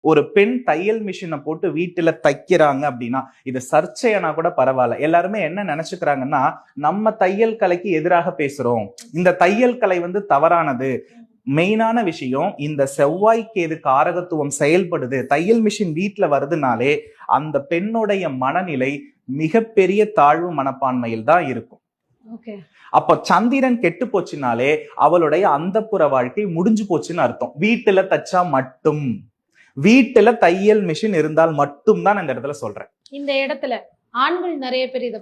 ஒரு பெண் தையல் மிஷினை போட்டு வீட்டுல தைக்கிறாங்க அப்படின்னா இது சர்ச்சையானா கூட பரவாயில்ல. எல்லாருமே என்ன நினைச்சுக்கிறாங்கன்னா, நம்ம தையல் கலைக்கு எதிராக பேசுறோம், இந்த தையல் கலை தவறானது. மெயினான விஷயம், இந்த செவ்வாய்க்கேது காரகத்துவம் செயல்படுது, தையல் மிஷின் வீட்டுல வருதுனாலே அந்த பெண்ணுடைய மனநிலை மிகப்பெரிய தாழ்வு மனப்பான்மையில் தான் இருக்கும். அப்ப சந்திரன் கெட்டு போச்சுனாலே அவளுடைய அந்தப்புற வாழ்க்கை முடிஞ்சு போச்சுன்னு அர்த்தம். வீட்டுல தச்சா மட்டும், வீட்டுல தையல் மிஷின் இருந்தால் மட்டும் தான் இந்த இடத்துல சொல்றேன். இந்த இடத்துல ஆண்கள் நிறைய பேர் இத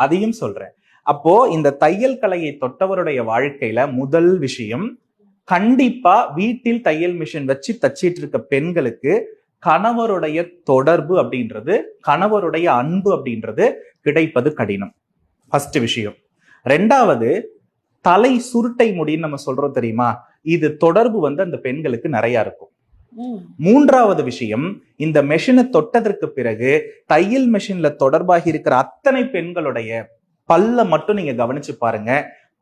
அதையும் சொல்றேன். அப்போ இந்த தையல் கலையை தொட்டவருடைய வாழ்க்கையில முதல் விஷயம், கண்டிப்பா வீட்டில் தையல் மிஷின் வச்சு தச்சிட்டு இருக்க பெண்களுக்கு கணவருடைய தொடர்பு அப்படின்றது, கணவருடைய அன்பு அப்படின்றது கிடைப்பது கடினம். ஃபர்ஸ்ட் விஷயம். ரெண்டாவது, தலை சுருட்டை முடின்னு நம்ம சொல்றோம் தெரியுமா, இது தொடர்பு அந்த பெண்களுக்கு நிறைய இருக்கும். மூன்றாவது விஷயம், இந்த மெஷினை தொட்டதற்கு பிறகு தையல் மெஷின்ல தொடர்பாகி இருக்கிற அத்தனை பெண்களுடைய பல்ல மட்டும் நீங்க கவனிச்சு பாருங்க.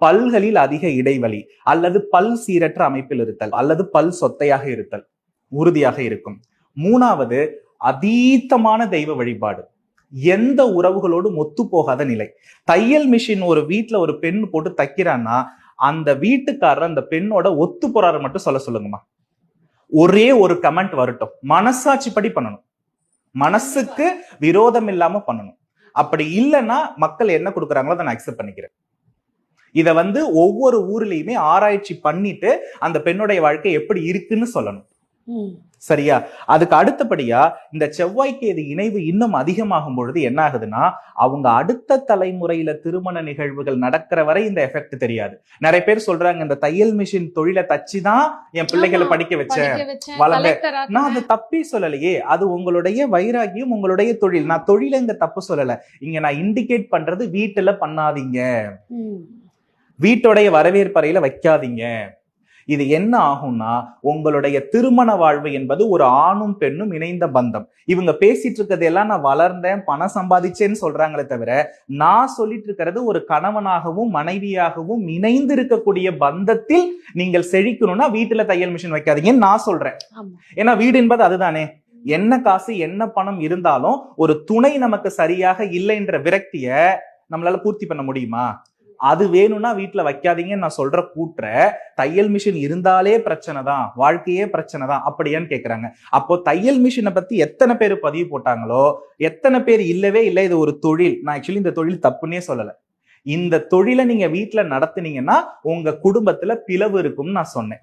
பல்களில் அதிக இடைவெளி அல்லது பல் சீரற்ற அமைப்பில் இருத்தல் அல்லது பல் சொத்தையாக இருத்தல் உறுதியாக இருக்கும். மூணாவது, அதீதமான தெய்வ வழிபாடு, எந்த உறவுகளோடும் ஒத்து போகாத நிலை. தையல் மிஷின் ஒரு வீட்டுல ஒரு பெண் போட்டு தைக்கிறான்னா அந்த வீட்டுக்காரர் அந்த பெண்ணோட ஒத்து போறாரு மட்டும் சொல்லுங்கம்மா. ஒரே ஒரு கமெண்ட் வரட்டும், மனசாட்சி படி பண்ணணும், மனசுக்கு விரோதம் இல்லாம பண்ணணும். அப்படி இல்லைன்னா மக்கள் என்ன கொடுக்குறாங்களோ அதை நான் அக்செப்ட் பண்ணிக்கிறேன். இத ஒவ்வொரு ஊர்லயுமே ஆராய்ச்சி பண்ணிட்டு அந்த பெண்ணுடைய வாழ்க்கை எப்படி இருக்குன்னு சொல்லணும். சரியா? அதுக்கு அடுத்தபடியா இந்த செவ்வாய்க்கேது இணைவு இன்னும் அதிகமாகும் பொழுது என்ன ஆகுதுன்னா, அவங்க அடுத்த தலைமுறையில திருமண நிகழ்வுகள் நடக்கிற வரை இந்த எஃபெக்ட் தெரியாது. நிறைய பேர் சொல்றாங்க, இந்த தையல் மிஷின் தொழிலை தச்சுதான் என் பிள்ளைகளை படிக்க வச்சேன், வளர்ந்த. நான் அதை தப்பே சொல்லலையே, அது உங்களுடைய வைராகியம், உங்களுடைய தொழில். நான் தொழில இங்க தப்பு சொல்லல. இங்க நான் இண்டிகேட் பண்றது, வீட்டுல பண்ணாதீங்க, வீட்டுடைய வரவேற்பறையில வைக்காதீங்க. இது என்ன ஆகும்னா, உங்களுடைய திருமண வாழ்வு என்பது ஒரு ஆணும் பெண்ணும் இணைந்த பந்தம். இவங்க பேசிட்டு இருக்கிறது எல்லாம் நான் வளர்ந்தேன், பணம் சம்பாதிச்சேன்னு சொல்றாங்களே தவிர, நான் சொல்லிட்டு இருக்கிறது ஒரு கணவனாகவும் மனைவியாகவும் இணைந்து இருக்கக்கூடிய பந்தத்தில் நீங்கள் செழிக்கணும்னா வீட்டுல தையல் மிஷின் வைக்காதீங்கன்னு நான் சொல்றேன். ஏன்னா வீடு என்பது அதுதானே. என்ன காசு என்ன பணம் இருந்தாலும் ஒரு துணை நமக்கு சரியாக இல்லைன்ற விரக்திய நம்மளால பூர்த்தி பண்ண முடியுமா? அது வேணும்னா வீட்டுல வைக்காதீங்கன்னு நான் சொல்ற கூட்டுற, தையல் மிஷின் இருந்தாலே பிரச்சனை தான், வாழ்க்கையே பிரச்சனை தான் அப்படியான்னு கேக்குறாங்க. அப்போ தையல் மிஷினை பத்தி எத்தனை பேர் பதிவு போட்டாங்களோ, எத்தனை பேர் இல்லவே இல்லை இது ஒரு தொழில். நான் ஆக்சுவலி இந்த தொழில் தப்புன்னே சொல்லல. இந்த தொழிலை நீங்க வீட்டுல நடத்துனீங்கன்னா உங்க குடும்பத்துல பிளவு இருக்கும்னு நான் சொன்னேன்.